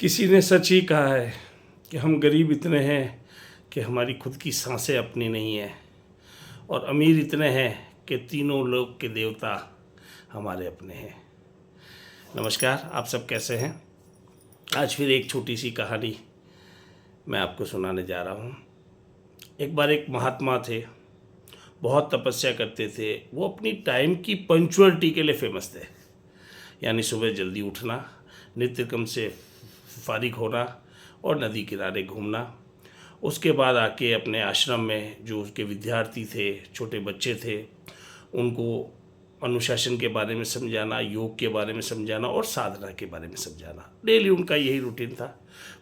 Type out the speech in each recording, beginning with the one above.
किसी ने सच ही कहा है कि हम गरीब इतने हैं कि हमारी खुद की सांसें अपनी नहीं हैं, और अमीर इतने हैं कि तीनों लोक के देवता हमारे अपने हैं। नमस्कार, आप सब कैसे हैं? आज फिर एक छोटी सी कहानी मैं आपको सुनाने जा रहा हूँ। एक बार एक महात्मा थे, बहुत तपस्या करते थे। वो अपनी टाइम की पंक्चुअलिटी के लिए फेमस थे, यानी सुबह जल्दी उठना, नित्य कर्म से फारिग होना और नदी किनारे घूमना। उसके बाद आके अपने आश्रम में जो उसके विद्यार्थी थे, छोटे बच्चे थे, उनको अनुशासन के बारे में समझाना, योग के बारे में समझाना और साधना के बारे में समझाना। डेली उनका यही रूटीन था।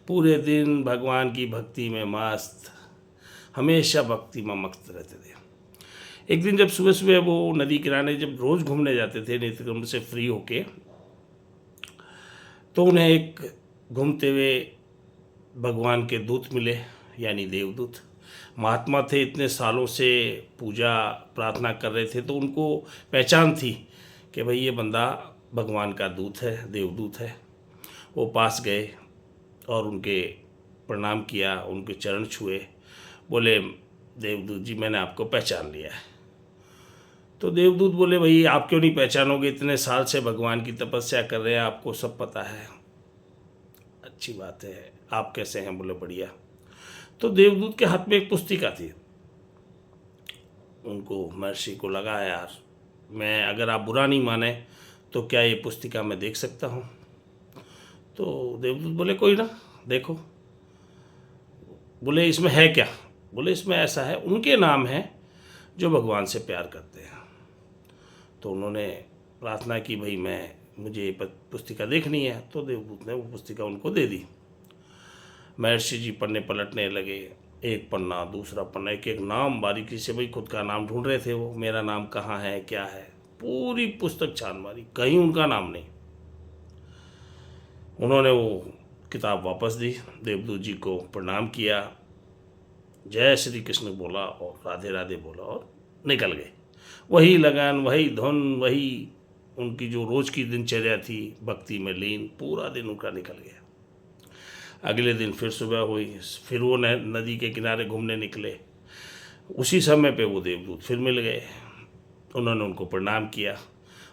पूरे दिन भगवान की भक्ति में मस्त, हमेशा भक्ति में मस्त रहते थे। एक दिन जब सुबह सुबह वो नदी किनारे जब रोज़ घूमने जाते थे नित्यक्रम से फ्री होके, तो उन्हें एक घूमते हुए भगवान के दूत मिले, यानी देवदूत। महात्मा थे, इतने सालों से पूजा प्रार्थना कर रहे थे, तो उनको पहचान थी कि भाई ये बंदा भगवान का दूत है, देवदूत है। वो पास गए और उनके प्रणाम किया, उनके चरण छुए। बोले, देवदूत जी, मैंने आपको पहचान लिया है। तो देवदूत बोले, भाई आप क्यों नहीं पहचानोगे, इतने साल से भगवान की तपस्या कर रहे हैं, आपको सब पता है। अच्छी बात है, आप कैसे हैं? बोले, बढ़िया। तो देवदूत के हाथ में एक पुस्तिका थी। उनको, महर्षि को लगा, यार मैं, अगर आप बुरा नहीं माने तो क्या ये पुस्तिका मैं देख सकता हूँ? तो देवदूत बोले, कोई ना, देखो। बोले, इसमें है क्या? बोले, इसमें ऐसा है, उनके नाम हैं जो भगवान से प्यार करते हैं। तो उन्होंने प्रार्थना की, भाई मुझे ये पुस्तिका देखनी है। तो देवदूत ने वो पुस्तिका उनको दे दी। महर्षि जी पन्ने पलटने लगे, एक पन्ना, दूसरा पन्ना, एक एक नाम बारीकी से, भाई खुद का नाम ढूंढ रहे थे वो, मेरा नाम कहाँ है, क्या है। पूरी पुस्तक छान मारी, कहीं उनका नाम नहीं। उन्होंने वो किताब वापस दी, देवदूत जी को प्रणाम किया, जय श्री कृष्ण बोला और राधे राधे बोला और निकल गए। वही लगन, वही धुन, वही उनकी जो रोज़ की दिनचर्या थी, भक्ति में लीन, पूरा दिन उनका निकल गया। अगले दिन फिर सुबह हुई, फिर वो नदी के किनारे घूमने निकले। उसी समय पे वो देवदूत फिर मिल गए। उन्होंने उनको प्रणाम किया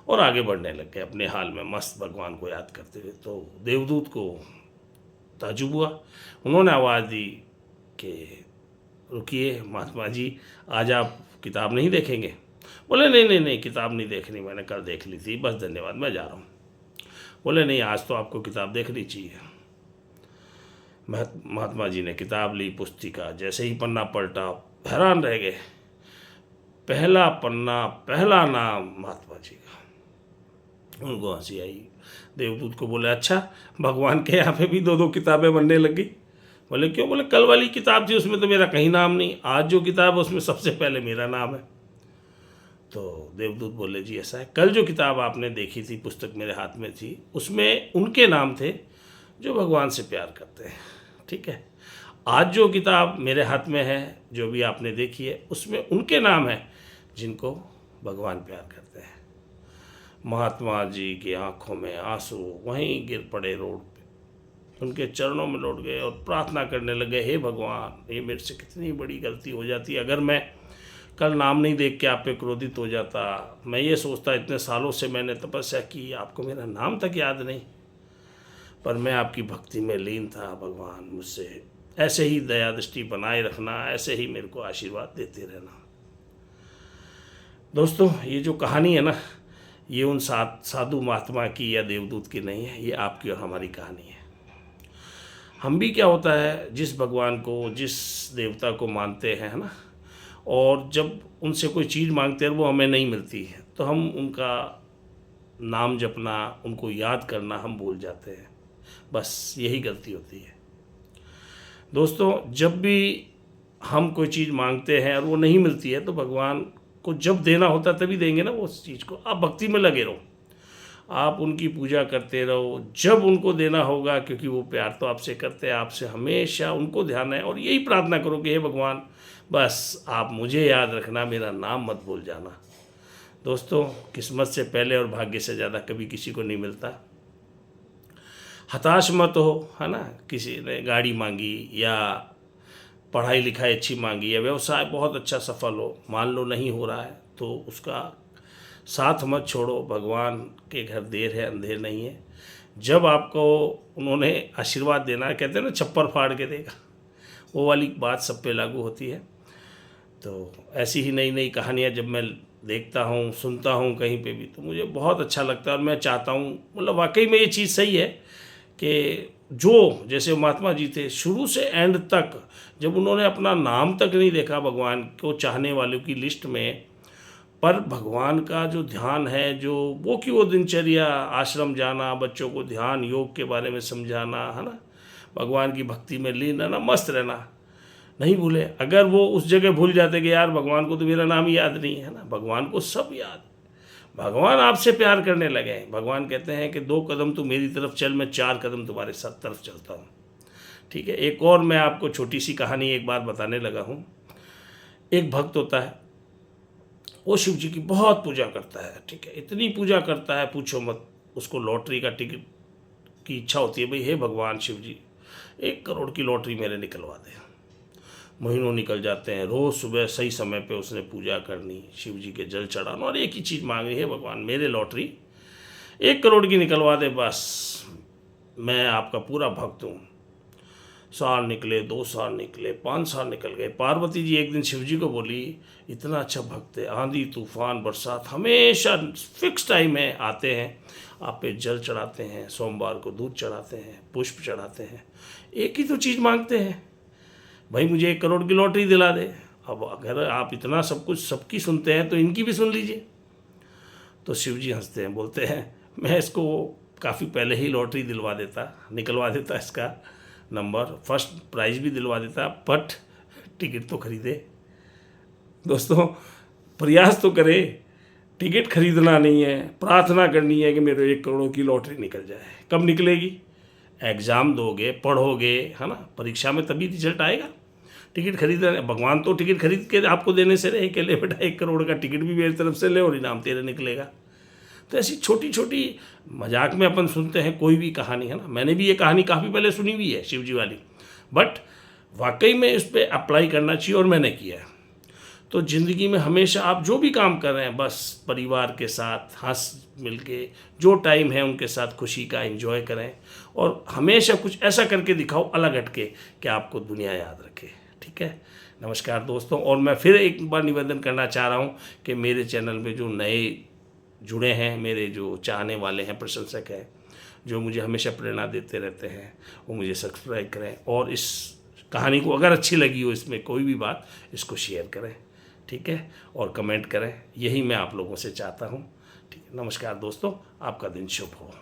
और आगे बढ़ने लग गए अपने हाल में, मस्त भगवान को याद करते हुए। तो देवदूत को ताज्जुब हुआ। उन्होंने आवाज़ दी कि रुकिए महात्मा जी, आज आप किताब नहीं देखेंगे? बोले, नहीं नहीं नहीं, किताब नहीं देखनी, मैंने कल देख ली थी, बस धन्यवाद, मैं जा रहा हूँ। बोले, नहीं, आज तो आपको किताब देखनी चाहिए। महात्मा जी ने किताब ली, पुस्तिका, जैसे ही पन्ना पलटा, हैरान रह गए। पहला पन्ना, पहला नाम महात्मा जी का। उनको हंसी आई। देवदूत को बोले, अच्छा, भगवान के यहाँ पे भी दो दो किताबें बनने लग गई? बोले, क्यों? बोले, कल वाली किताब थी उसमें तो मेरा कहीं नाम नहीं, आज जो किताब है उसमें सबसे पहले मेरा नाम है। तो देवदूत बोले, जी ऐसा है, कल जो किताब आपने देखी थी, पुस्तक मेरे हाथ में थी, उसमें उनके नाम थे जो भगवान से प्यार करते हैं, ठीक है। आज जो किताब मेरे हाथ में है, जो भी आपने देखी है, उसमें उनके नाम है जिनको भगवान प्यार करते हैं। महात्मा जी की आंखों में आंसू वहीं गिर पड़े रोड पे, उनके चरणों में लौट गए और प्रार्थना करने लगे, हे भगवान, ये मेरे से कितनी बड़ी गलती हो जाती, अगर मैं कल नाम नहीं देख के आप पे क्रोधित हो जाता। मैं ये सोचता, इतने सालों से मैंने तपस्या की, आपको मेरा नाम तक याद नहीं, पर मैं आपकी भक्ति में लीन था। भगवान, मुझसे ऐसे ही दया दृष्टि बनाए रखना, ऐसे ही मेरे को आशीर्वाद देते रहना। दोस्तों, ये जो कहानी है ना, ये उन साधु महात्मा की या देवदूत की नहीं है, ये आपकी और हमारी कहानी है। हम भी क्या होता है, जिस भगवान को, जिस देवता को मानते हैं, है ना, और जब उनसे कोई चीज़ मांगते हैं वो हमें नहीं मिलती है, तो हम उनका नाम जपना, उनको याद करना हम भूल जाते हैं। बस यही गलती होती है। दोस्तों, जब भी हम कोई चीज़ मांगते हैं और वो नहीं मिलती है, तो भगवान को जब देना होता है तभी देंगे ना वो उस चीज़ को। आप भक्ति में लगे रहो, आप उनकी पूजा करते रहो, जब उनको देना होगा, क्योंकि वो प्यार तो आपसे करते हैं, आपसे हमेशा उनको ध्यान है, और यही प्रार्थना करो कि हे भगवान, बस आप मुझे याद रखना, मेरा नाम मत भूल जाना। दोस्तों, किस्मत से पहले और भाग्य से ज़्यादा कभी किसी को नहीं मिलता। हताश मत हो, है ना। किसी ने गाड़ी मांगी या पढ़ाई लिखाई अच्छी मांगी या व्यवसाय बहुत अच्छा सफल हो, मान लो नहीं हो रहा है, तो उसका साथ मत छोड़ो। भगवान के घर देर है अंधेर नहीं है। जब आपको उन्होंने आशीर्वाद देना है, कहते हैं ना छप्पर फाड़ के देगा, वो वाली बात सब पे लागू होती है। तो ऐसी ही नई नई कहानियाँ जब मैं देखता हूँ, सुनता हूँ कहीं पे भी, तो मुझे बहुत अच्छा लगता है। और मैं चाहता हूँ, मतलब वाकई में ये चीज़ सही है कि जो जैसे महात्मा जी थे, शुरू से एंड तक जब उन्होंने अपना नाम तक नहीं देखा भगवान को चाहने वालों की लिस्ट में, पर भगवान का जो ध्यान है, जो वो कि वो दिनचर्या, आश्रम जाना, बच्चों को ध्यान योग के बारे में समझाना, है ना, भगवान की भक्ति में लीन रहना, मस्त रहना, नहीं भूले। अगर वो उस जगह भूल जाते कि यार भगवान को तो मेरा नाम ही याद नहीं है ना, भगवान को सब याद, भगवान आपसे प्यार करने लगे हैं। भगवान कहते हैं कि 2 कदम तू मेरी तरफ चल, मैं 4 कदम तुम्हारे साथ तरफ चलता हूँ। ठीक है। एक और मैं आपको छोटी सी कहानी एक बार बताने लगा हूँ। एक भक्त होता है, वो शिव जी की बहुत पूजा करता है। ठीक है, इतनी पूजा करता है पूछो मत। उसको लॉटरी का टिकट की इच्छा होती है, भाई हे भगवान शिव जी 1 करोड़ की लॉटरी मेरे निकलवा दे। महीनों निकल जाते हैं, रोज़ सुबह सही समय पे उसने पूजा करनी, शिव जी के जल चढ़ाना, और एक ही चीज़ मांगनी है, भगवान मेरे लॉटरी 1 करोड़ की निकलवा दे, बस मैं आपका पूरा भक्त हूँ। साल निकले, 2 साल निकले, 5 साल निकल गए। पार्वती जी एक दिन शिव जी को बोली, इतना अच्छा भक्त है, आंधी तूफान बरसात हमेशा फिक्स टाइम है, आते हैं आप पे जल चढ़ाते हैं, सोमवार को दूध चढ़ाते हैं, पुष्प चढ़ाते हैं, एक ही तो चीज़ मांगते हैं, भाई मुझे 1 करोड़ की लॉटरी दिला दे। अब अगर आप इतना सब कुछ सबकी सुनते हैं तो इनकी भी सुन लीजिए। तो शिव जी हंसते हैं, बोलते हैं मैं इसको काफ़ी पहले ही लॉटरी निकलवा देता इसका नंबर, फर्स्ट प्राइज़ भी दिलवा देता, बट टिकट तो खरीदे। दोस्तों प्रयास तो करे, टिकट खरीदना नहीं है, प्रार्थना करनी है कि मेरे 1 करोड़ की लॉटरी निकल जाए। कब निकलेगी? एग्ज़ाम दोगे, पढ़ोगे, है ना, परीक्षा में तभी रिजल्ट आएगा। टिकट खरीदना, भगवान तो टिकट खरीद के आपको देने से रहे कि ले बेटा 1 करोड़ का टिकट भी मेरी तरफ से ले और इनाम तेरे निकलेगा। तो ऐसी छोटी छोटी मजाक में अपन सुनते हैं कोई भी कहानी, है ना। मैंने भी ये कहानी काफ़ी पहले सुनी हुई है शिव जी वाली, बट वाकई में इस पर अप्लाई करना चाहिए और मैंने किया है। तो ज़िंदगी में हमेशा आप जो भी काम कर रहे हैं, बस परिवार के साथ हंस मिल के जो टाइम है उनके साथ खुशी का एंजॉय करें, और हमेशा कुछ ऐसा करके दिखाओ अलग हटके कि आपको दुनिया याद रखे। ठीक है। नमस्कार दोस्तों, और मैं फिर एक बार निवेदन करना चाह रहा हूँ कि मेरे चैनल में जो नए जुड़े हैं, मेरे जो चाहने वाले हैं, प्रशंसक हैं, जो मुझे हमेशा प्रेरणा देते रहते हैं, वो मुझे सब्सक्राइब करें, और इस कहानी को अगर अच्छी लगी हो, इसमें कोई भी बात, इसको शेयर करें। ठीक है, और कमेंट करें, यही मैं आप लोगों से चाहता हूँ। ठीक है, नमस्कार दोस्तों, आपका दिन शुभ हो।